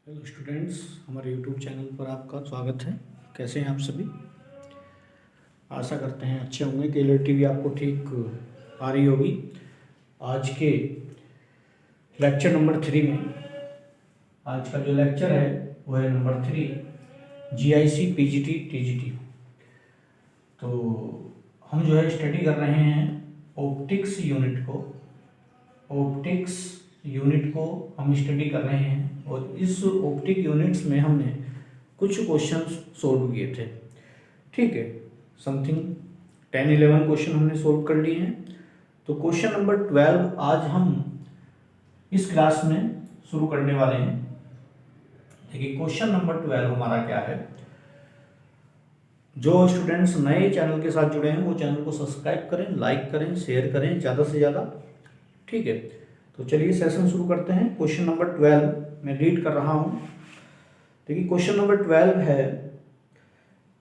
Hello students, हमारे YouTube channel पर आपका स्वागत है। कैसे हैं आप सभी? आशा करते हैं अच्छे होंगे। क्लियरिटी भी आपको ठीक आ रही होगी। आज के लेक्चर नंबर 3 में आज का जो लेक्चर है वो है नंबर 3, जीआईसी पीजीटी टीजीटी। तो हम जो है स्टडी कर रहे हैं ऑप्टिक्स यूनिट को हम स्टडी कर रहे हैं। और इस ऑप्टिक यूनिट्स में हमने कुछ क्वेश्चंस सोल्व किए थे। ठीक है, समथिंग 10-11 क्वेश्चन हमने सोल्व कर लिए हैं। तो क्वेश्चन नंबर 12 आज हम इस क्लास में शुरू करने वाले हैं। देखिए, क्वेश्चन नंबर 12 हमारा क्या है। जो स्टूडेंट्स नए चैनल के साथ जुड़े हैं वो चैनल को सब्सक्राइब करें, लाइक करें, शेयर करें ज़्यादा से ज़्यादा। ठीक है, तो चलिए सेशन शुरू करते हैं। क्वेश्चन नंबर 12 मैं रीड कर रहा हूँ। देखिए, क्वेश्चन नंबर 12 है,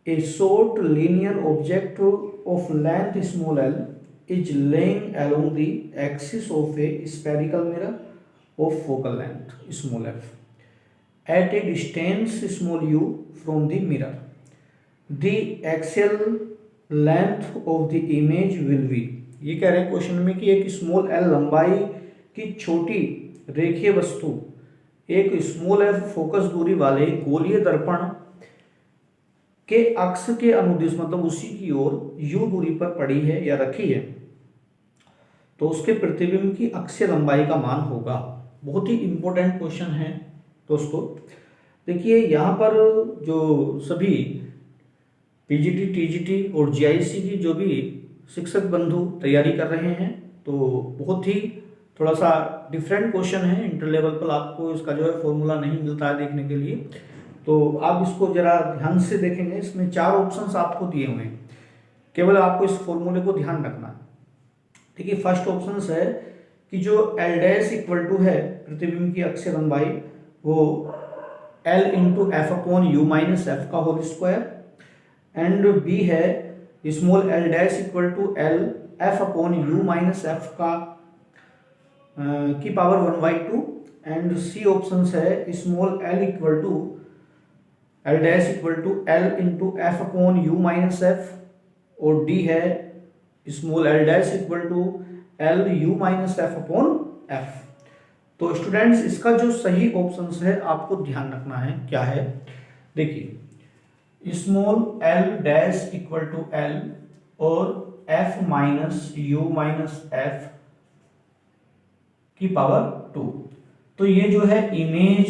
a short linear object of length small L is lying along the axis of a spherical mirror of focal length small F at a distance small U from the mirror. The axial length of the image will be. ये कह रहे हैं question में कि एक small L लंबाई की छोटी रेखीय वस्तु एक स्मॉल एफ फोकस दूरी वाले गोलीय दर्पण के अक्ष के अनुदिश, मतलब उसी की ओर यू दूरी पर पड़ी है या रखी है, तो उसके प्रतिबिंब की अक्षीय लंबाई का मान होगा। बहुत ही इंपॉर्टेंट क्वेश्चन है दोस्तों। देखिए, यहाँ पर जो सभी पीजीटी, टीजीटी और जीआईसी की जो भी शिक्षक बंधु तैयारी कर रहे हैं, तो बहुत ही थोड़ा सा डिफरेंट क्वेश्चन है। इंटर लेवल पर आपको इसका जो है फॉर्मूला नहीं मिलता है देखने के लिए, तो आप इसको जरा ध्यान से देखेंगे। इसमें 4 ऑप्शंस आपको दिए हुए हैं, केवल आपको इस फॉर्मूले को ध्यान रखना है। देखिए, फर्स्ट ऑप्शन है कि जो एल डैश इक्वल टू है प्रतिबिंब की अक्षीय लंबाई, वो L into F upon U minus F का होल स्क्वायर, एंड बी है small L dash equal to L F upon U minus F का की पावर 1/2, एंड सी ऑप्शन है small L equal to L dash equal to L into F upon U minus F, और D है small L dash equal to L U minus F upon F. तो students, इसका जो सही option है आपको ध्यान रखना है क्या है। देखिए, small L dash equal to L और F minus U minus F की पावर 2। तो ये जो है इमेज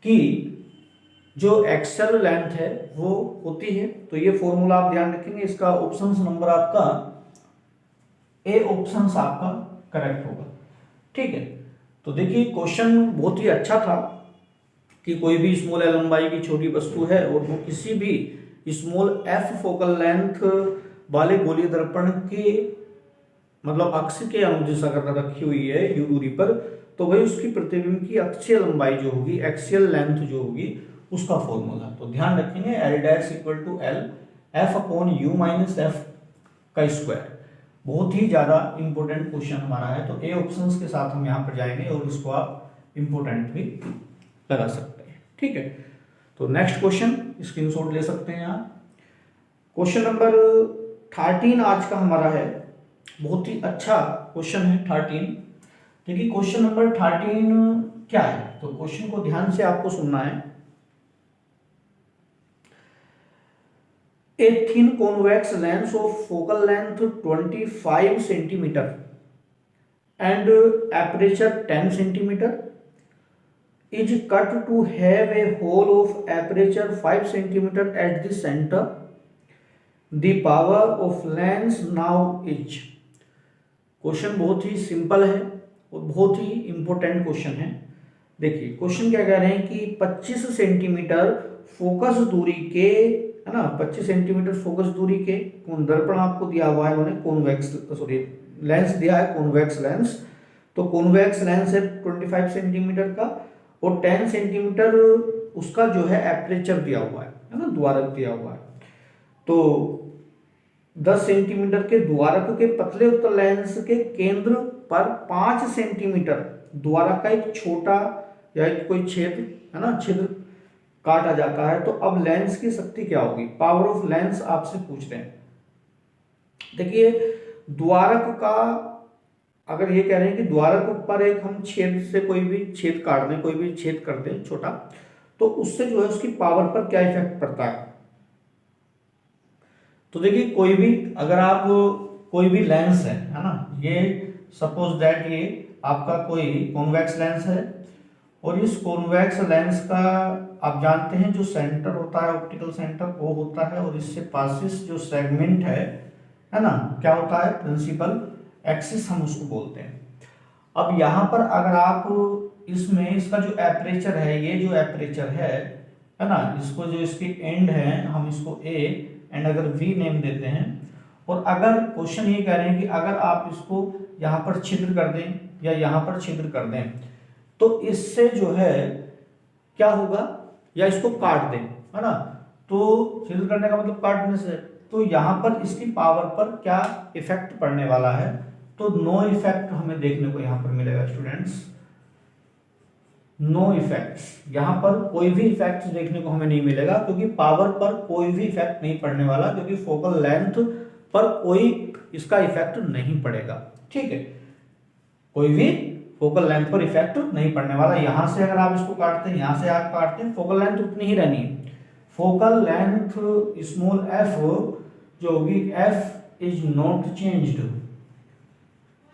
की जो एक्सेल लेंथ है वो होती है। तो ये फॉर्मूला आप ध्यान रखेंगे। इसका ऑप्शन नंबर आपका ए ऑप्शन आपका करेक्ट होगा। ठीक है, तो देखिए, क्वेश्चन बहुत ही अच्छा था कि कोई भी स्मॉल एल लंबाई की छोटी वस्तु है और वो किसी भी स्मॉल एफ फोकल लेंथ वाले गोलीय दर्पण के मतलब अक्ष के अनुदिश अगर रखी हुई है यू दूरी पर, तो भाई उसकी प्रतिबिंब की अक्षीय लंबाई जो होगी, एक्सियल लेंथ जो होगी, उसका फॉर्मूला। तो ध्यान रखेंगे, L dash equal to L F upon U minus F का स्क्वायर। बहुत ही ज्यादा इंपॉर्टेंट क्वेश्चन हमारा है। तो ए ऑप्शंस के साथ हम यहाँ पर जाएंगे और इसको आप इंपॉर्टेंट भी लगा सकते हैं। ठीक है, तो नेक्स्ट क्वेश्चन स्क्रीनशॉट ले सकते हैं आप। क्वेश्चन नंबर 13 आज का हमारा है। बहुत ही अच्छा क्वेश्चन है 13। देखिए, क्वेश्चन नंबर 13 क्या है, तो क्वेश्चन को ध्यान से आपको सुनना है। A thin convex lens of focal length 25 centimetre and aperture 10 centimetre is cut to have a hole of aperture 5 centimeter at the center. The power of lens now is। Question बहुत ही simple है और बहुत ही important question है। देखिए, question क्या कह रहे हैं कि 25 सेंटीमीटर फोकस दूरी के, है ना, 25 सेंटीमीटर फोकस दूरी के कौन दर्पण आपको दिया हुआ है, उन्होंने कॉन्वेक्स लेंस दिया है, कॉन्वेक्स लेंस। तो कॉन्वेक्स लेंस है 25 सेंटीमीटर का, और 10 सेंटीमीटर उसका जो है एपरेचर दिया हुआ है ना, द्वारक दिया हुआ है। तो 10 सेंटीमीटर के द्वारक के पतले उत्तल लेंस के केंद्र पर 5 सेंटीमीटर द्वारक का एक छोटा या कोई छेद है ना, छिद्र काटा जाता है। तो अब लेंस की शक्ति क्या होगी, पावर ऑफ लेंस आपसे पूछ रहे हैं। देखिए द्वारक का, अगर ये कह रहे हैं कि द्वारक पर एक हम छेद से कोई भी छेद काट दें, कोई भी छेद कर दें छोटा, तो उससे जो है उसकी पावर पर क्या इफेक्ट पड़ता है। तो देखिए कोई भी, अगर आप कोई भी लेंस है ना, ये सपोज दैट ये आपका कोई कॉन्वेक्स लेंस है, और इस कॉन्वेक्स लेंस का आप जानते हैं जो सेंटर होता है, ऑप्टिकल सेंटर, वो होता है, और इससे पासिस जो सेगमेंट है ना, क्या होता है, प्रिंसिपल एक्सिस हम उसको बोलते हैं। अब यहाँ पर अगर आप इसमें इसका जो एपरेचर है, ये जो एपरेचर है ना, इसको जो इसके एंड है हम इसको ए एंड अगर वी नेम देते हैं, और अगर क्वेश्चन ये कह रहे हैं कि अगर आप इसको यहाँ पर छिद्र कर दें या यहाँ पर छिद्र कर दें, तो इससे जो है क्या होगा, या इसको काट दें, है ना, तो छिद्र करने का मतलब काटने से, तो यहाँ पर इसकी पावर पर क्या इफेक्ट पड़ने वाला है। तो नो इफेक्ट हमें देखने को यहाँ पर मिलेगा स्टूडेंट्स, नो इफेक्ट्स, यहाँ पर कोई भी इफेक्ट देखने को हमें नहीं मिलेगा, क्योंकि पावर पर कोई भी इफेक्ट नहीं पड़ने वाला, क्योंकि फोकल लेंथ पर कोई इसका इफेक्ट नहीं पड़ेगा। ठीक है, कोई भी फोकल लेंथ पर इफेक्ट नहीं पड़ने वाला। यहां से अगर आप इसको काटते हैं, यहां से आप काटते हैं, फोकल लेंथ उतनी ही रहनी है। फोकल लेंथ स्मॉल एफ जो होगी, F is not changed,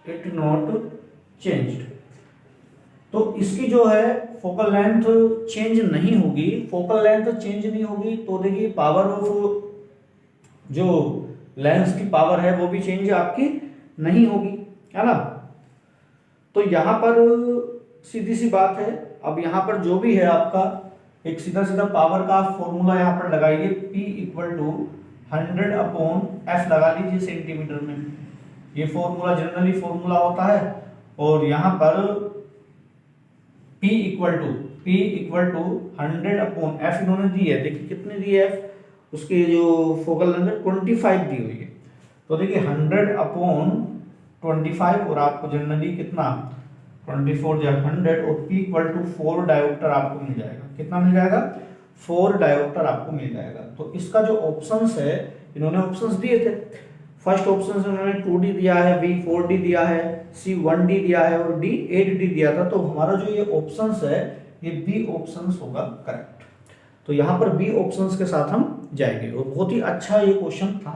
it not changed, तो इसकी जो है फोकल लेंथ चेंज नहीं होगी। फोकल लेंथ चेंज नहीं होगी तो देखिए पावर ऑफ जो लेंस की पावर है वो भी चेंज आपकी नहीं होगी, है ना। तो यहां पर सीधी सी बात है, अब यहां पर जो भी है आपका एक सीधा सीधा पावर का फॉर्मूला यहां पर लगाइए, P इक्वल टू 100/F लगा लीजिए सेंटीमीटर में, ये फॉर्मूला जनरली फॉर्मूला होता है। और यहां पर P इक्वल टू 100/F इन्होंने दी है, देखिए कितनी दी है F, उसकी जो फोकल लेंथ 25 दी हुई है। तो देखिए 100/25, और आपको जनरली कितना 24 या 100, और P इक्वल टू 4 डायोप्टर आपको मिल जाएगा। कितना मिल जाएगा, 4 डायोप्टर आपको मिल जाएगा। तो इसका जो ऑप्शंस है, इन्होंने ऑप्शंस दिए थे, फर्स्ट ऑप्शन से उन्होंने 2D दिया है, B 4D दिया है, C 1D दिया है, और D 8D दिया था। तो हमारा जो ये ऑप्शंस है, ये B ऑप्शंस होगा करेक्ट। तो यहाँ पर B ऑप्शंस के साथ हम जाएंगे, और बहुत ही अच्छा ये क्वेश्चन था।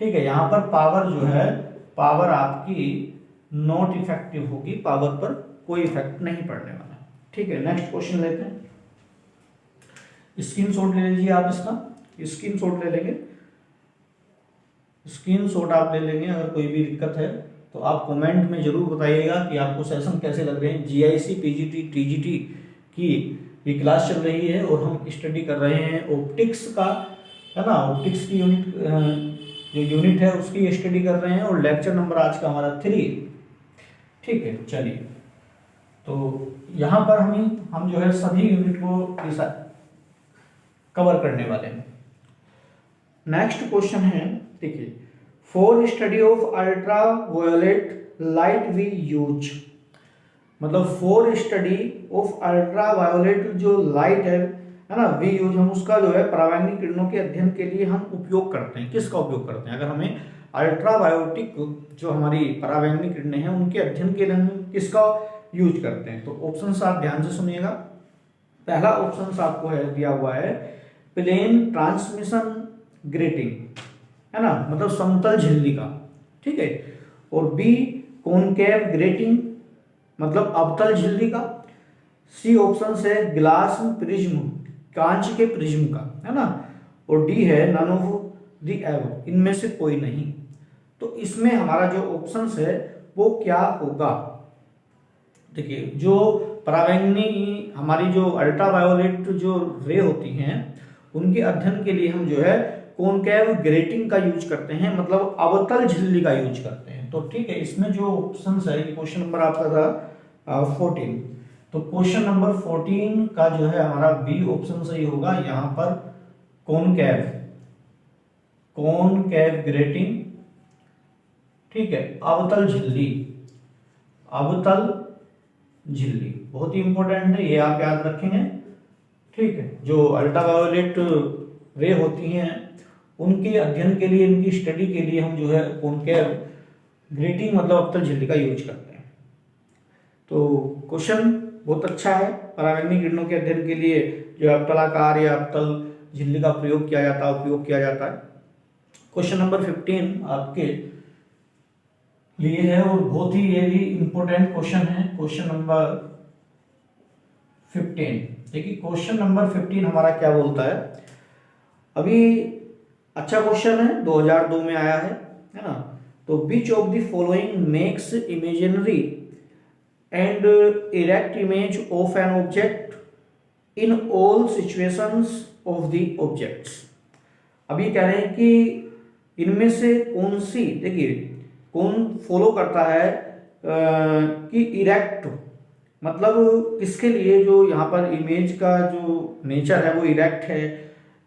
ठीक है, यहाँ पर पावर जो है, पावर आपकी नॉट इफेक्टिव होगी, पावर पर कोई इफेक्ट नहीं पड़ने वाला। ठीक है, नेक्स्ट क्वेश्चन लेते हैं। स्क्रीनशॉट ले लीजिए आप इसका, स्क्रीनशॉट ले लेंगे, स्क्रीनशॉट आप ले लेंगे। अगर कोई भी दिक्कत है तो आप कमेंट में जरूर बताइएगा कि आपको सेशन कैसे लग रहे हैं। GIC PGT TGT की ये क्लास चल रही है, और हम स्टडी कर रहे हैं ऑप्टिक्स का, है ना, ऑप्टिक्स की यूनिट, जो यूनिट है उसकी स्टडी कर रहे हैं, और लेक्चर नंबर आज का हमारा 3 है। ठीक है, चलिए, तो यहाँ पर हम जो है सभी यूनिट को कवर करने वाले हैं। नेक्स्ट क्वेश्चन है, देखिए, for study of ultraviolet light we use, मतलब for study of ultraviolet जो लाइट है ना, वी यूज, हम उसका जो है परावैंगिक किरणों के अध्ययन के लिए हम उपयोग करते हैं। किसका उपयोग करते हैं, अगर हमें अल्ट्रा वायोलेटिक जो हमारी परावैंगिक किरणें हैं उनके अध्ययन के लिए हम किसका यूज करते हैं। तो ऑप्शन आप ध्यान से सुनिएगा। पहला ऑप्शन आपको है दिया हुआ है प्लेन ट्रांसमिशन ग्रेटिंग, है ना, मतलब समतल झिल्ली का। ठीक है, और बी कॉनकेव ग्रेटिंग, मतलब अवतल झिल्ली का। सी ऑप्शन है ग्लास प्रिज्म, कांच के प्रिज्म का, है ना, और डी है नन ऑफ द एबव, इनमें से कोई नहीं। तो इसमें हमारा जो ऑप्शन है वो क्या होगा। देखिए, जो परावैंगनी हमारी जो अल्ट्रावायोलेट जो रे होती हैं उनके अध्ययन के लिए हम जो है कॉनकेव ग्रेटिंग का यूज करते हैं, मतलब अवतल झिल्ली का यूज करते हैं। तो ठीक है, इसमें जो ऑप्शन है, क्वेश्चन नंबर आपका था 14, तो क्वेश्चन नंबर 14 का जो है हमारा बी ऑप्शन सही होगा। यहाँ पर कॉनकेव ग्रेटिंग, ठीक है, अवतल झिल्ली, अवतल झिल्ली बहुत ही इंपॉर्टेंट है, ये आप याद रखेंगे। ठीक है, जो अल्ट्रावायोलेट रे होती हैं उनके अध्ययन के लिए, इनकी स्टडी के लिए हम जो है कॉनकेव ग्रेटिंग मतलब अवतल झिल्ली का यूज करते हैं। तो क्वेश्चन बहुत अच्छा है। परावैंगनी किरणों के अध्ययन के लिए जो अवतलाकार या अवतल झिल्ली का प्रयोग किया जाता है, उपयोग किया जाता है। क्वेश्चन नंबर 15 आपके लिए है और बहुत ही ये भी इंपॉर्टेंट क्वेश्चन है। क्वेश्चन नंबर 15, देखिए क्वेश्चन नंबर 15 हमारा क्या बोलता है। अभी अच्छा क्वेश्चन है, 2002 में आया है ना। तो which of the following makes imaginary and erect image of an object in all situations of the objects. अभी कह रहे हैं कि इनमें से कौन सी, देखिए कौन फॉलो करता है कि इरेक्ट मतलब किसके लिए जो यहाँ पर इमेज का जो नेचर है वो इरेक्ट है,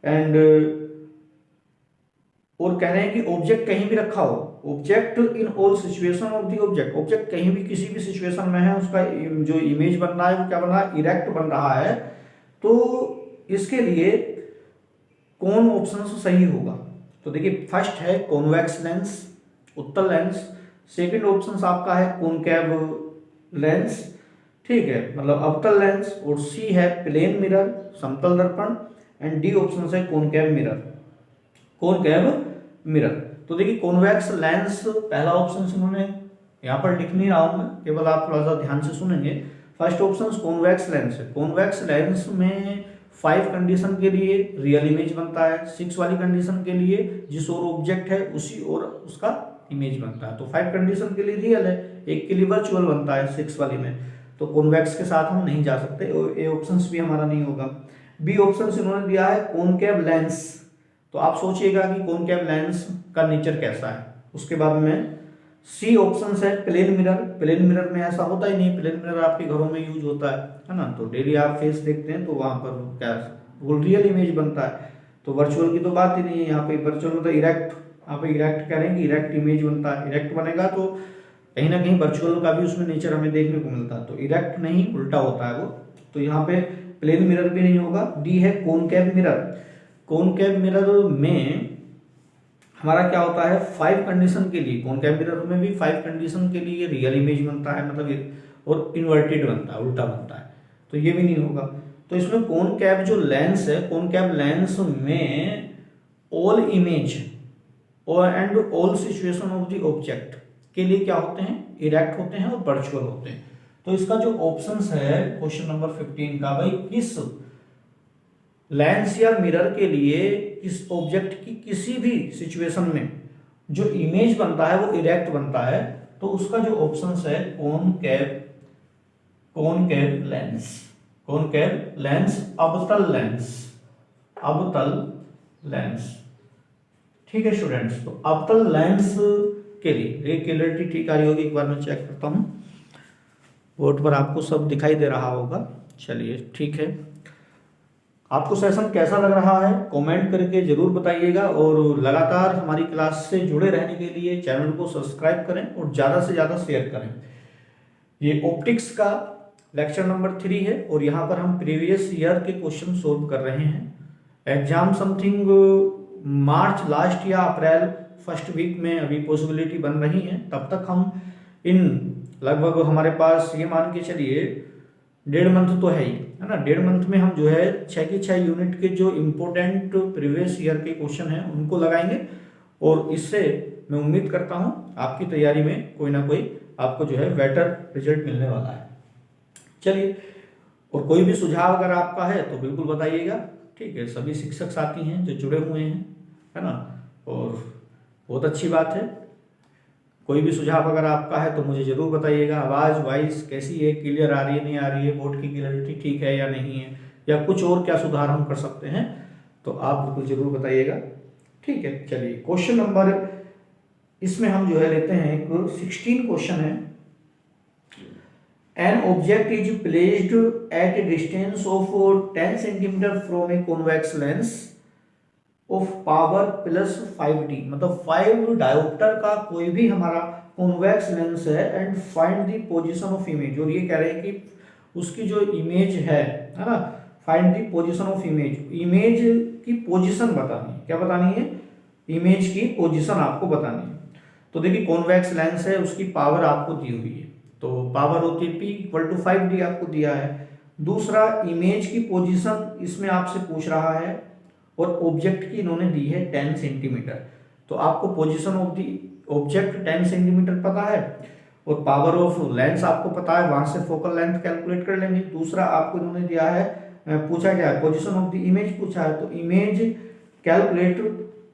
एंड और कह रहे हैं कि ऑब्जेक्ट कहीं भी रखा हो, object in all situation of the object, object कहीं भी किसी भी सिचुएशन में है, उसका जो इमेज बन रहा है वो क्या बन रहा है, इरेक्ट बन रहा है। तो इसके लिए कौन ऑप्शन सही होगा। तो देखिए फर्स्ट है कॉन्वेक्स लेंस, उत्तल लेंस। सेकंड ऑप्शन आपका है कॉनकेव लेंस, ठीक है, मतलब अवतल लेंस। और सी है प्लेन मिरर, समतल दर्पण। एंड डी ऑप्शन है कॉनकेव मिरर, कॉनकेव मिरर। तो देखिए कॉन्वेक्स लेंस पहला ऑप्शन इन्होंने यहाँ पर लिख नहीं रहा हूं मैं, केवल आप थोड़ा सा ध्यान से सुनेंगे। फर्स्ट ऑप्शन कॉन्वेक्स लेंस है। कॉन्वेक्स लेंस में 5 कंडीशन के लिए रियल इमेज बनता है, 6 वाली कंडीशन के लिए जिस और ऑब्जेक्ट है उसी और उसका इमेज बनता है। तो 5 कंडीशन के लिए रियल है, एक के लिए वर्चुअल बनता है 6 वाली में। तो कॉन्वेक्स के साथ हम नहीं जा सकते, ए ऑप्शन भी हमारा नहीं होगा। बी ऑप्शन इन्होंने दिया है कॉनकेव लेंस। तो आप सोचिएगा कि कॉनकेव लेंस का नेचर कैसा है। उसके बाद में सी ऑप्शन है प्लेन मिरर। प्लेन मिरर में ऐसा होता ही नहीं, प्लेन मिरर आपके घरों में यूज होता है ना। तो डेली आप फेस देखते हैं तो वहां पर क्या वो रियल इमेज बनता है। तो वर्चुअल की तो बात ही नहीं है यहाँ पे। वर्चुअल मतलब इरेक्ट, आप इरेक्ट करेंगे, इरेक्ट इमेज बनता है। इरेक्ट बनेगा तो कहीं ना कहीं वर्चुअल का भी उसमें नेचर हमें देखने को मिलता है। तो इरेक्ट नहीं, उल्टा होता है वो। तो यहाँ पे प्लेन मिरर भी नहीं होगा। डी है कॉनकेव मिरर। कॉनकेव मिरर में हमारा क्या होता है, 5 कंडीशन के लिए, कॉनकेव मिरर में भी 5 कंडीशन के लिए रियल इमेज बनता है, मतलब और इन्वर्टेड बनता है, उल्टा बनता है। तो ये भी नहीं होगा। तो इसमें कॉनकेव जो लेंस है, कॉनकेव लेंस में ऑल इमेज और and all situation of the object के लिए क्या होते हैं, इरेक्ट होते हैं और वर्चुअल होते हैं। तो इसका जो ऑप्शंस है क्वेश्चन नंबर 15 का, भाई किस लेंस या मिरर के लिए इस ऑब्जेक्ट की किसी भी सिचुएशन में जो इमेज बनता है वो इरेक्ट बनता है, तो उसका जो ऑप्शन है कॉनकेव लेंस। कॉनकेव लेंस, अवतल लेंस, अवतल लेंस। ठीक है स्टूडेंट्स, तो अवतल लेंस के लिए रे क्लैरिटी ठीक आ रही होगी, एक बार मैं चेक करता हूं। बोर्ड पर आपको सब दिखाई दे रहा होगा। चलिए ठीक है, आपको सेशन कैसा लग रहा है कमेंट करके जरूर बताइएगा। और लगातार हमारी क्लास से जुड़े रहने के लिए चैनल को सब्सक्राइब करें और ज़्यादा से ज़्यादा शेयर करें। ये ऑप्टिक्स का लेक्चर नंबर 3 है और यहाँ पर हम प्रीवियस ईयर के क्वेश्चन सोल्व कर रहे हैं। एग्जाम समथिंग मार्च लास्ट या अप्रैल फर्स्ट वीक में अभी पॉसिबिलिटी बन रही है। तब तक हम इन लगभग हमारे पास ये मान के चलिए 1.5 मंथ तो है ही, है ना। 1.5 मंथ में हम जो है 6 के 6 यूनिट के जो इम्पोर्टेंट प्रीवियस ईयर के क्वेश्चन हैं उनको लगाएंगे। और इससे मैं उम्मीद करता हूं आपकी तैयारी में कोई ना कोई आपको जो है बेटर रिजल्ट मिलने वाला है। चलिए, और कोई भी सुझाव अगर आपका है तो बिल्कुल बताइएगा। ठीक है, सभी शिक्षक साथी हैं जो जुड़े हुए हैं, है ना, और बहुत अच्छी बात है। कोई भी सुझाव अगर आपका है तो मुझे जरूर बताइएगा। आवाज़ वॉइस कैसी है, क्लियर आ रही है, नहीं आ रही है, बोर्ड की क्लियरिटी ठीक है या नहीं है, या कुछ और क्या सुधार हम कर सकते हैं, तो आप बिल्कुल जरूर बताइएगा। ठीक है, चलिए क्वेश्चन नंबर इसमें हम जो है लेते हैं, एक 16 क्वेश्चन है। An object is placed at a distance of 10 centimetre from A convex lens of power +5d, मतलब 5 डायोप्टर का कोई भी हमारा कॉन्वेक्स लेंस है, and find the position of image. और ये कह रहे हैं कि उसकी जो इमेज है ना, find the position of image, image की पोजीशन बतानी है। क्या बतानी है? इमेज की पोजीशन आपको बतानी है। तो देखिए कॉन्वेक्स लेंस है, उसकी पावर आपको दी हुई है, तो पावर होती है P = 5D आपको दिया है। दूसरा इमेज की पोजीशन इसमें आपसे पूछ रहा है और ऑब्जेक्ट की इन्होंने दी है 10 सेंटीमीटर। तो आपको position of the object 10 centimetre पता है और पावर ऑफ लेंस आपको पता है, वहां से फोकल लेंथ कैलकुलेट कर लेंगे। दूसरा आपको इन्होंने दिया है, पूछा क्या है, पोजीशन ऑफ द इमेज पूछा है, तो इमेज कैलकुलेट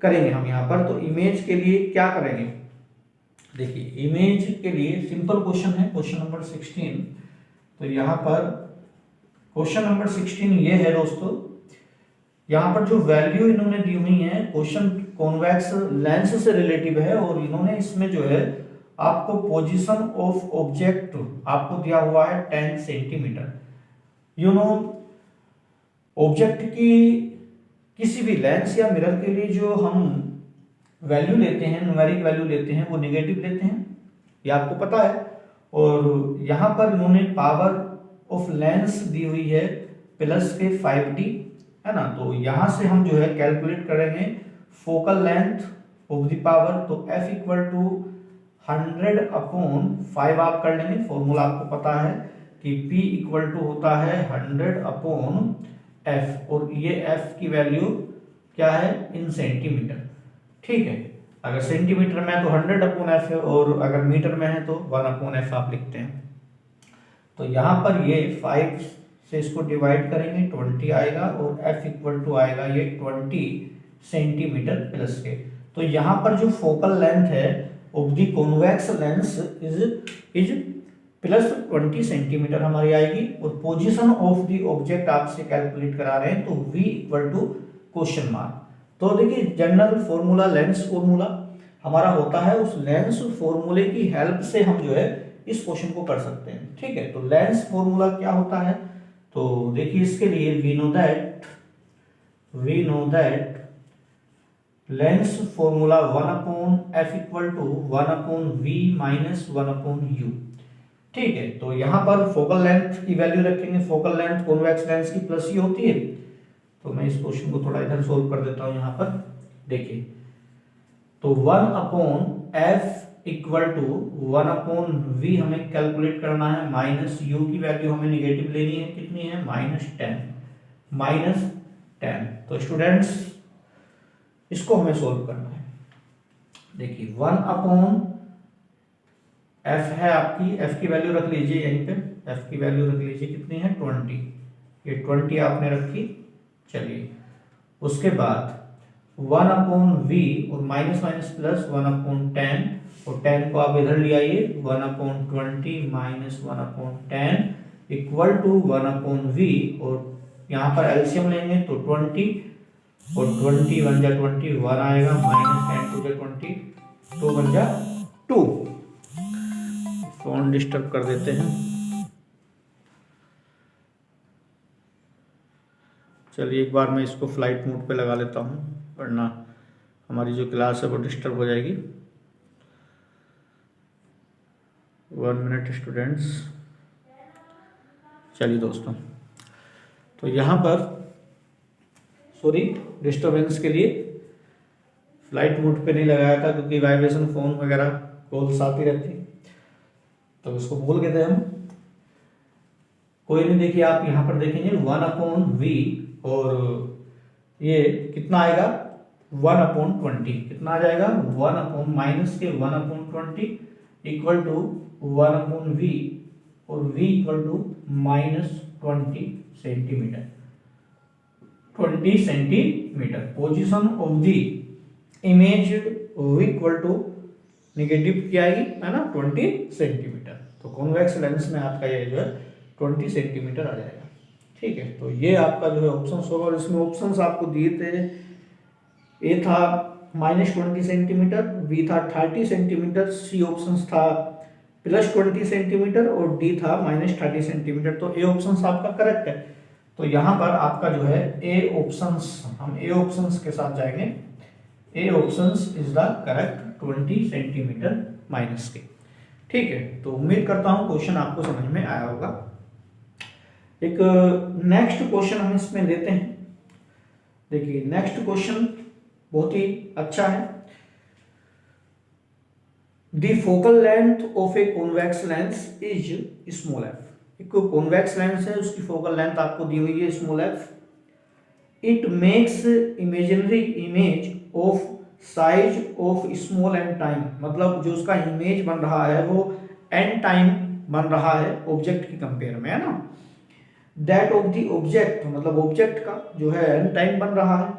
करेंगे हम यहाँ पर। तो इमेज के लिए क्या करेंगे, देखिए इमेज के लिए सिंपल क्वेश्चन है, क्वेश्चन नंबर 16। तो यहाँ पर क्वेश्चन नंबर 16 ये है दोस्तों, यहाँ पर जो वैल्यू इन्होंने दी हुई है, क्वेश्चन कॉन्वेक्स लेंस से रिलेटिव है और इन्होंने इसमें जो है आपको पोजीशन ऑफ ऑब्जेक्ट आपको दिया हुआ है 10 सेंटीमीटर। यू नो ऑब्जेक्ट की किसी भी लेंस या मिरर के लिए जो हम वैल्यू लेते हैं, न्यूमेरिक वैल्यू लेते हैं, वो नेगेटिव लेते हैं, ये आपको पता है। और यहाँ पर इन्होंने पावर ऑफ लेंस दी हुई है प्लस के 5D, है ना। तो यहाँ से हम जो है कैलकुलेट करेंगे focal length of the power. तो F = 100/5 आप कर लेंगे, फॉर्मूला आपको पता है कि P = होता है 100/F, और ये F की वैल्यू क्या है, इन सेंटीमीटर। ठीक है, अगर सेंटीमीटर में है तो 100/F है और अगर मीटर में है तो 1/F आप लिखते हैं। तो यहाँ पर ये 5 से इसको डिवाइड करेंगे 20 आएगा और F = आएगा ये 20 सेंटीमीटर प्लस के। तो यहाँ पर जो फोकल लेंथ है of the convex lens is plus 20 centimetre हमारी आएगी, और पोजीशन ऑफ द ऑब्जेक्ट आपसे कैलकुलेट करा रहे हैं, तो V = ? तो देखिए जनरल फॉर्मूला लेंस फॉर्मूला हमारा होता है, उस लेंस फॉर्मूले की हेल्प से हम जो है इस क्वेश्चन को कर सकते हैं। ठीक है, तो लेंस फॉर्मूला क्या होता है, तो देखिए इसके लिए we know that lens formula 1/F = 1/V - 1/U। ठीक है, तो यहाँ पर फोकल लेंथ की वैल्यू रखेंगे, फोकल लेंथ कॉन्वेक्स लेंस की प्लस ही होती है। तो मैं इस क्वेश्चन को थोड़ा इधर सोल्व कर देता हूं। यहाँ पर देखिए, तो 1/F = 1/V हमें कैलकुलेट करना है, माइनस U की वैल्यू हमें निगेटिव लेनी है, कितनी है, -10। तो स्टूडेंट्स इसको हमें सोल्व करना है। देखिए 1/F है आपकी, F की वैल्यू रख लीजिए यहीं पे, F की वैल्यू रख लीजिए, कितनी है, 20। ये 20 आपने रखी। चलिए उसके बाद 1/V और माइनस माइनस प्लस 1/10, और 10 को आप इधर ले आइए, 1/20 माइनस 1/10 = 1/V, और यहाँ पर एलसीएम लेंगे तो 20 और 20 1 जा 20 1 आएगा, -10 2 जा 20 2 1 जा 2। फोन डिस्टर्ब कर देते हैं। चलिए एक बार मैं इसको फ्लाइट मोड पे लगा लेता हूँ, वरना हमारी जो क्लास है वो डिस्टर्ब हो जाएगी। 1 मिनट स्टूडेंट्स। चलिए दोस्तों, तो यहाँ पर सॉरी डिस्टर्बेंस के लिए फ्लाइट मोड पे नहीं लगाया था, क्योंकि वाइब्रेशन फोन वगैरह कॉल्स आती रहती, तो इसको भूल गए थे हम। कोई नहीं, देखिए आप यहाँ पर देखेंगे 1/V और ये कितना आएगा, 1/20 कितना आ जाएगा, 1/- के 1/20 = 1/V, और V = -20 centimetre. Position of the image V = negative क्या आएगी, है ना, 20 सेंटीमीटर। तो कॉन्वेक्स लेंस में आपका ये जो है 20 सेंटीमीटर आ जाएगा। ठीक है, तो ये आपका जो है ऑप्शंस होगा, और इसमें ऑप्शंस आपको दिए थे, ए था -20 सेंटीमीटर, बी था 30 सेंटीमीटर, सी ऑप्शंस था +20 सेंटीमीटर और डी था -30 सेंटीमीटर। तो ए ऑप्शंस आपका करेक्ट है। तो यहाँ पर आपका जो है ए ऑप्शंस, हम ए ऑप्शंस के साथ जाएंगे। A options is the correct 20 centimetre minus के। ठीक है, तो उम्मीद करता हूँ क्वेश्चन आपको समझ में आया होगा। एक नेक्स्ट क्वेश्चन हम इसमें लेते हैं। देखिए नेक्स्ट क्वेश्चन बहुत ही अच्छा है। The focal length of a convex lens is small F. एक कॉन्वेक्स लेंस है, उसकी फोकल लेंथ आपको दी हुई है small F. It makes imaginary image of size of small N time, मतलब जो उसका इमेज बन रहा है वो एन टाइम बन रहा है ऑब्जेक्ट की कंपेयर में, है ना। दैट ऑफ द ऑब्जेक्ट, मतलब ऑब्जेक्ट का जो है एन टाइम बन रहा है,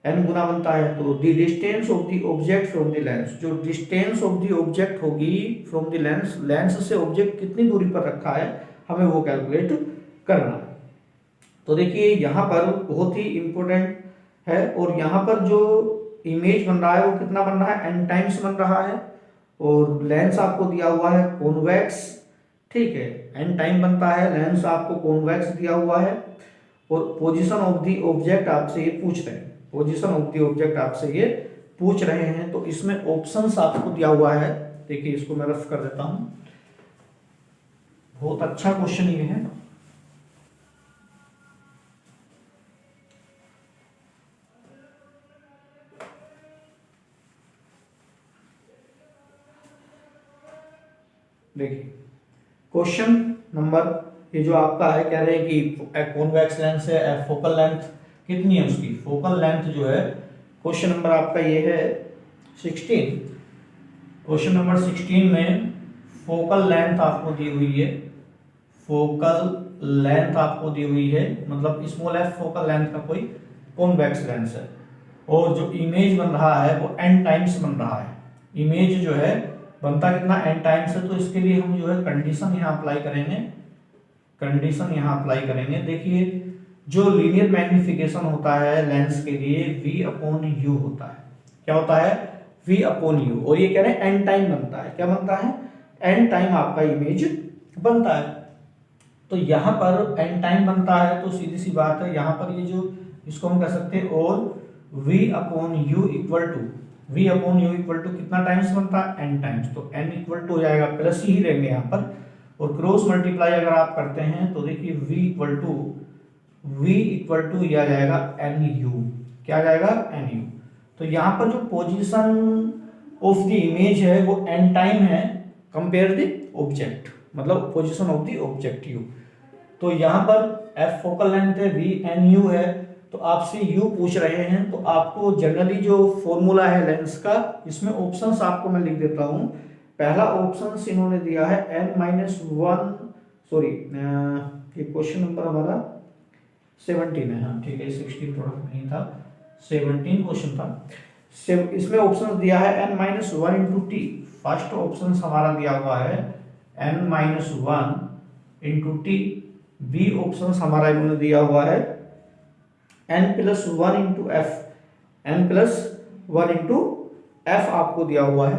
एन गुना बनता है। तो the distance of the object from the lens, जो डिस्टेंस ऑफ द ऑब्जेक्ट होगी फ्रॉम द लेंस, लेंस से ऑब्जेक्ट कितनी दूरी पर रखा है हमें वो कैलकुलेट करना है। तो देखिए यहाँ पर बहुत ही इंपॉर्टेंट है, और यहाँ पर जो इमेज बन रहा है वो कितना बन रहा है, एन टाइम्स बन रहा है, और लेंस आपको दिया हुआ है कॉन्वेक्स, ठीक है, एन टाइम बनता है, लेंस आपको कॉन्वेक्स दिया हुआ है, और पोजीशन ऑफ द ऑब्जेक्ट आपसे ये पूछ रहे हैं, पोजीशन ऑफ द ऑब्जेक्ट आपसे ये पूछ रहे हैं। तो इसमें ऑप्शंस आपको दिया हुआ है, देखिए इसको मैं रफ कर देता हूं, बहुत अच्छा क्वेश्चन ये है। देखिए क्वेश्चन नंबर ये जो आपका है, कह रहे हैं कि कॉन्वेक्स लेंस है, फोकल लेंथ कितनी है उसकी, फोकल लेंथ जो है, क्वेश्चन नंबर आपका ये है 16। क्वेश्चन नंबर 16 में फोकल लेंथ आपको दी हुई है, फोकल लेंथ आपको दी हुई है, मतलब स्मॉल एफ फोकल लेंथ का कोई कॉन्वेक्स लेंस है, और जो इमेज बन रहा है वो एन टाइम्स बन रहा है। इमेज जो है बनता कितना, एन टाइम्स है। तो इसके लिए हम जो है कंडीशन यहाँ अप्लाई करेंगे, कंडीशन यहाँ अप्लाई करेंगे। देखिए जो लीनियर मैग्निफिकेशन होता है लेंस के लिए V अपॉन यू होता है, क्या होता है, V अपॉन यू, और ये कह रहे हैं एन टाइम बनता है, क्या बनता है, एन टाइम आपका इमेज बनता है। तो यहाँ पर एन टाइम बनता है, तो सीधी सी बात है यहाँ पर ये जो इसको हम कह सकते हैं, और V upon U equal to, V upon U equal to कितना टाइम्स बनता है, एन टाइम्स, तो n इक्वल टू हो जाएगा प्लस ही लेंगे यहाँ पर, और क्रॉस मल्टीप्लाई अगर आप करते हैं तो देखिए V इक्वल टू यह आ जाएगा एन यू, क्या आ जाएगा, एन यू। तो यहाँ पर जो पोजीशन ऑफ द इमेज है वो एन टाइम है कंपेयर द ऑब्जेक्ट, मतलब position of the object you. तो यहाँ पर एफ फोकल लेंथ है, वी एन यू है, तो आपसे यू पूछ रहे हैं, तो आपको जनरली जो फॉर्मूला है लेंस का, इसमें ऑप्शंस आपको मैं लिख देता हूं। पहला ऑप्शंस इन्होंने दिया है n-1, सॉरी ये क्वेश्चन नंबर हमारा 17 है, हाँ ठीक है, 16 थोड़ा नहीं था, 17 क्वेश्चन था। इसमें ऑप्शंस दिया है n-1 into T, first option हमारा दिया हुआ है n-1 into T. B option हमारा इन्होंने दिया हुआ है n+1 into F, n+1 into F आपको दिया हुआ है,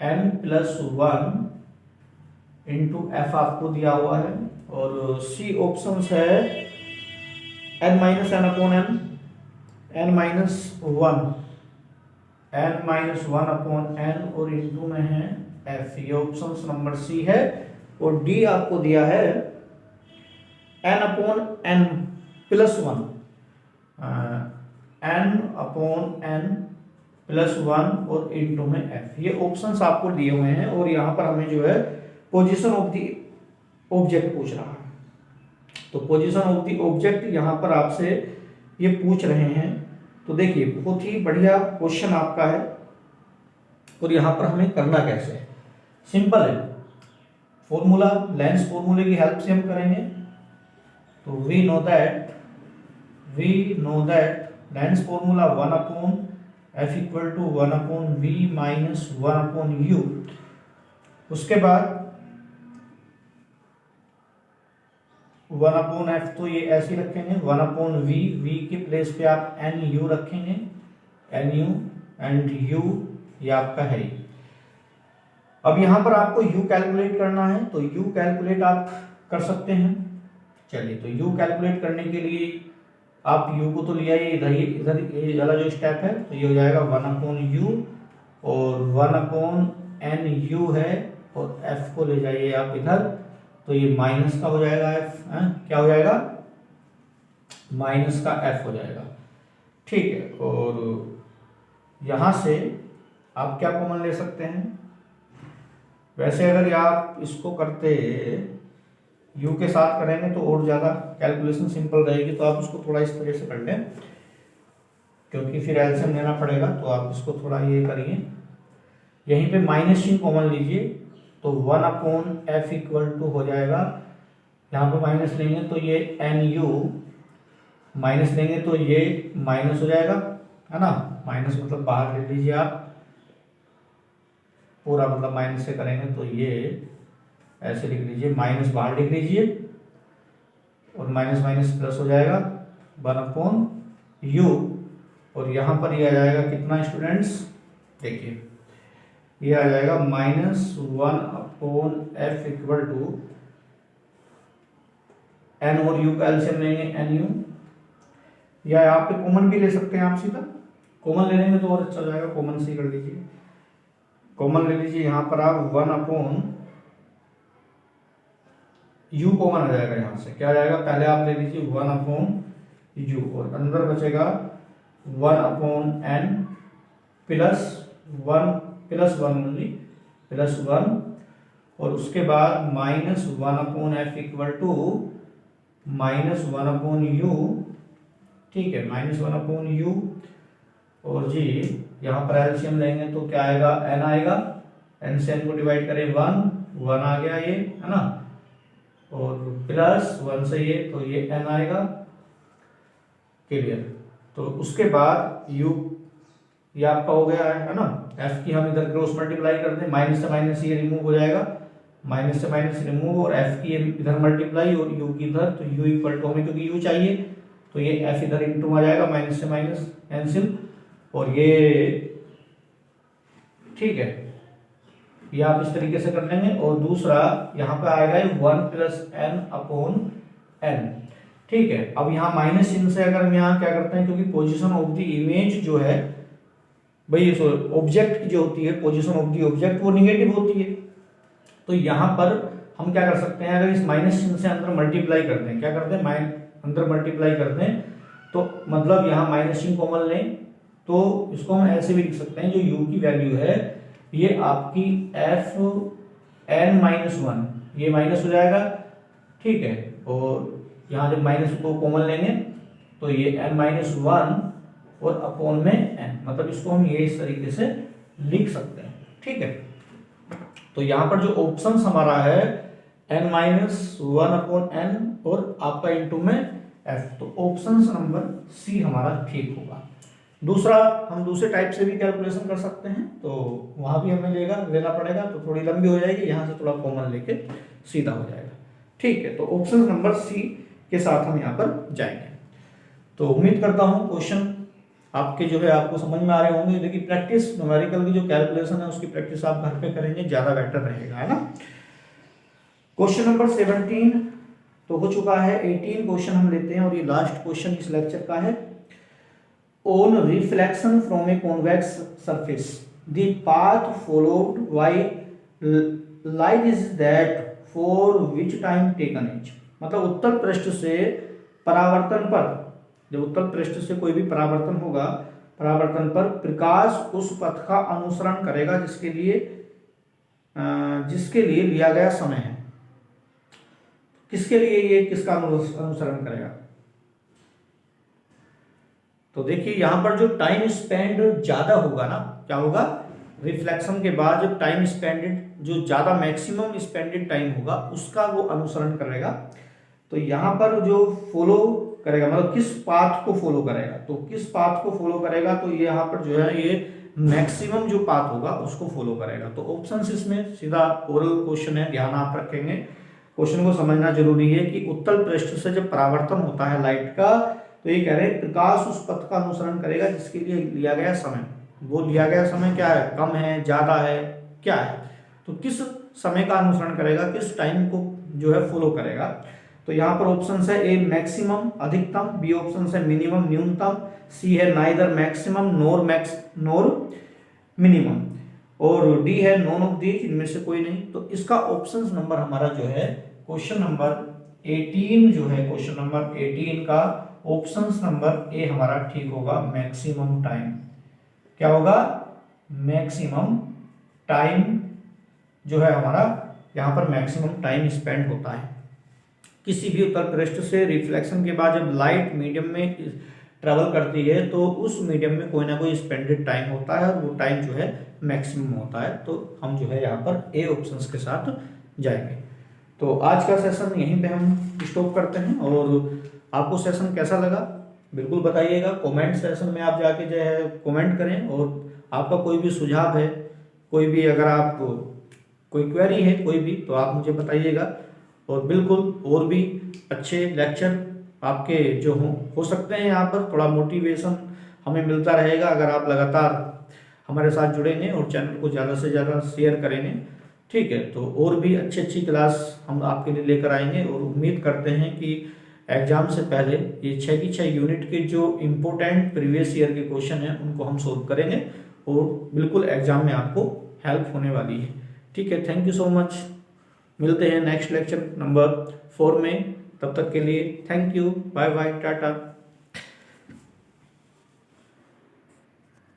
n+1 इंटू एफ आपको दिया हुआ है। और सी ऑप्शन है n-n upon n, n-1 upon n, और इंटू में है एफ, ये ऑप्शन नंबर सी है। और डी आपको दिया है n upon n plus 1, n upon n plus 1 और इंटू में f, ये ऑप्शंस आपको दिए हुए हैं। और यहाँ पर हमें जो है पोजीशन ऑफ द ऑब्जेक्ट पूछ रहा है, तो पोजीशन ऑफ द ऑब्जेक्ट यहाँ पर आपसे ये पूछ रहे हैं। तो देखिए बहुत ही बढ़िया क्वेश्चन आपका है, और यहाँ पर हमें करना कैसे है, सिंपल है, फॉर्मूला, लेंस फॉर्मूले की हेल्प से हम करेंगे। तो we know that lens formula 1 upon F equal to 1 upon V minus 1 upon U. उसके बाद 1 अपॉन एफ तो ये ऐसे रखेंगे, 1 अपॉन वी, वी के प्लेस पे आप एन यू रखेंगे, एन यू एंड यू ये आपका है। अब यहाँ पर आपको u कैलकुलेट करना है, तो u कैलकुलेट आप कर सकते हैं। चलिए, तो u कैलकुलेट करने के लिए आप u को तो लिया, इधर ये वाला जो स्टेप है, तो ये हो जाएगा 1 अपॉन यू, और 1 अपॉन एन यू है, और f को ले जाइए आप इधर, तो ये माइनस का हो जाएगा एफ, क्या हो जाएगा, माइनस का एफ हो जाएगा। ठीक है, और यहां से आप क्या कॉमन ले सकते हैं, वैसे अगर आप इसको करते u के साथ करेंगे तो और ज़्यादा कैलकुलेशन सिंपल रहेगी, तो आप इसको थोड़ा इस तरह से कर लें, क्योंकि फिर एलसीएम लेना पड़ेगा, तो आप इसको थोड़ा ये करिए, यहीं पे माइनस चिन्ह कॉमन लीजिए, तो 1/f इक्वल टू हो जाएगा, यहाँ पे माइनस लेंगे तो ये NU, माइनस लेंगे तो ये माइनस हो जाएगा, है ना, माइनस मतलब बाहर ले लीजिए आप, पूरा मतलब माइनस से करेंगे तो ये ऐसे लिख लीजिए, माइनस बाहर लिख लीजिए, और माइनस माइनस प्लस हो जाएगा 1/u, और यहाँ पर ये आ जाएगा कितना स्टूडेंट्स, देखिए ये आ जाएगा -1/f इक्वल टू n और u का एलसीएम लेंगे NU, या यहाँ पे कॉमन भी ले सकते हैं आप, सीधा कॉमन ले लेंगे तो और अच्छा जाएगा, कॉमन से कर लीजिए, कॉमन ले लीजिए, यहाँ पर आप 1/u कॉमन आ जाएगा, यहाँ से क्या आ जाएगा, पहले आप ले लीजिए 1/u, और अंदर बचेगा 1/n प्लस वन ओनली, +1, और उसके बाद -1/f इक्वल टू -1/u, ठीक है, -1/u, और जी यहाँ पर एलसीएम लेंगे तो क्या आएगा, n आएगा, n से n को डिवाइड करें 1 आ गया ये, है ना, और +1 से ये, तो ये n आएगा, क्लियर। तो उसके बाद u ये आपका हो गया है ना, f की हम इधर क्रॉस मल्टीप्लाई कर दें, माइनस से माइनस ये रिमूव हो जाएगा, माइनस से माइनस रिमूव, और f की इधर मल्टीप्लाई और u की इधर, तो u इक्वल टू, हमें क्योंकि u चाहिए तो ये f इधर इंटू आ जाएगा, माइनस से माइनस कैंसिल, और ये ठीक है, ये आप इस तरीके से कर लेंगे, और दूसरा यहाँ पे आएगा 1+n/n, ठीक है। अब यहाँ माइनस चिन्ह से अगर हम यहाँ क्या करते हैं, क्योंकि पोजीशन ऑफ द इमेज जो है भाई, ऑब्जेक्ट की जो होती है, पोजीशन ऑफ द ऑब्जेक्ट वो निगेटिव होती है, तो यहाँ पर हम क्या कर सकते हैं, अगर इस माइनस चिन्ह से अंदर मल्टीप्लाई कर दें, क्या करते हैं, अंदर मल्टीप्लाई कर दें, तो मतलब यहाँ माइनस चिन्ह कॉमन लें, तो इसको हम ऐसे भी लिख सकते हैं, जो u की वैल्यू है ये आपकी fn-1, ये माइनस हो जाएगा, ठीक है, और यहाँ जब माइनस को कॉमन लेंगे तो ये n-1 और अपॉन में n, मतलब इसको हम ये इस तरीके से लिख सकते हैं, ठीक है। तो यहाँ पर जो ऑप्शन हमारा है n-1/n और आपका इंटू में f, तो ऑप्शन नंबर सी हमारा ठीक होगा। दूसरा, हम दूसरे टाइप से भी कैलकुलेशन कर सकते हैं, तो वहां भी हमें लेना पड़ेगा, तो थोड़ी लंबी हो जाएगी, यहाँ से थोड़ा कॉमन लेके सीधा हो जाएगा, ठीक है। तो ऑप्शन नंबर सी के साथ हम यहाँ पर जाएंगे। तो उम्मीद करता हूँ क्वेश्चन आपके जो है आपको समझ में आ रहे होंगे, लेकिन प्रैक्टिस न्यूमेरिकल की जो कैलकुलेशन है उसकी प्रैक्टिस आप घर पे करेंगे, ज्यादा बेटर रहेगा, है ना। क्वेश्चन नंबर 17 तो हो चुका है, 18 क्वेश्चन हम लेते हैं, और ये लास्ट क्वेश्चन इस लेक्चर का है। On reflection from a convex surface, the path followed by light is that for which time taken each, मतलब उत्तल पृष्ठ से परावर्तन पर, जब उत्तल पृष्ठ से कोई भी परावर्तन होगा, परावर्तन पर प्रकाश उस पथ का अनुसरण करेगा जिसके लिए लिया गया समय है। किसके लिए ये किसका अनुसरण करेगा, तो देखिए यहाँ पर जो टाइम स्पेंड ज्यादा होगा ना, क्या होगा, रिफ्लेक्शन के बाद जब टाइम स्पेंडेड जो ज्यादा मैक्सिमम स्पेंडेड टाइम होगा उसका वो अनुसरण करेगा। तो यहाँ पर जो फॉलो करेगा, मतलब किस पाथ को फॉलो करेगा, तो किस पाथ को फॉलो करेगा, तो ये यहाँ पर जो है ये मैक्सिमम जो पाथ होगा उसको फॉलो करेगा। तो ऑप्शंस इसमें सीधा ओरल क्वेश्चन है, ध्यान आप रखेंगे, क्वेश्चन को समझना जरूरी है कि उत्तल पृष्ठ से जब परावर्तन होता है लाइट का, तो ये कह रहे हैं प्रकाश उस पथ का अनुसरण करेगा जिसके लिए लिया गया समय, वो लिया गया समय क्या है, कम है, ज्यादा है, क्या है, तो किस समय का अनुसरण करेगा, किस टाइम को जो है फॉलो करेगा। तो यहाँ पर ऑप्शन है ए मैक्सिमम अधिकतम, बी ऑप्शन है मिनिमम न्यूनतम, सी है नाइदर मैक्सिमम नोर मिनिमम, और डी है नॉन ऑफ दीज, इनमें से कोई नहीं। तो इसका ऑप्शन नंबर हमारा जो है क्वेश्चन नंबर 18 जो है, क्वेश्चन नंबर 18 का ऑप्शंस नंबर ए हमारा ठीक होगा, मैक्सिमम टाइम। क्या होगा? मैक्सिमम टाइम जो है हमारा, यहाँ पर मैक्सिमम टाइम स्पेंड होता है। किसी भी उत्तल पृष्ठ से रिफ्लेक्शन के बाद जब लाइट मीडियम में ट्रेवल करती है तो उस मीडियम में कोई ना कोई स्पेंडेड टाइम होता है और वो टाइम जो है मैक्सिमम होता है। तो हम जो है यहाँ पर ए ऑप्शंस के साथ जाएंगे। तो आज का सेशन यहीं पे हम स्टॉप करते हैं, और आपको सेशन कैसा लगा बिल्कुल बताइएगा। कमेंट सेशन में आप जाके जो है कमेंट करें, और आपका कोई भी सुझाव है, कोई भी अगर आप कोई क्वेरी है कोई भी, तो आप मुझे बताइएगा। और बिल्कुल और भी अच्छे लेक्चर आपके जो हो सकते हैं, यहाँ पर थोड़ा मोटिवेशन हमें मिलता रहेगा अगर आप लगातार हमारे साथ जुड़ेंगे और चैनल को ज़्यादा से ज़्यादा शेयर करेंगे। ठीक है, तो और भी अच्छी क्लास हम आपके लिए लेकर आएंगे, और उम्मीद करते हैं कि एग्जाम से पहले ये 6 की 6 यूनिट के जो इम्पोर्टेंट प्रीवियस ईयर के क्वेश्चन हैं उनको हम सोल्व करेंगे, और बिल्कुल एग्जाम में आपको हेल्प होने वाली है। ठीक है, थैंक यू सो मच। मिलते हैं नेक्स्ट लेक्चर नंबर 4 में। तब तक के लिए thank you, bye bye, Tata.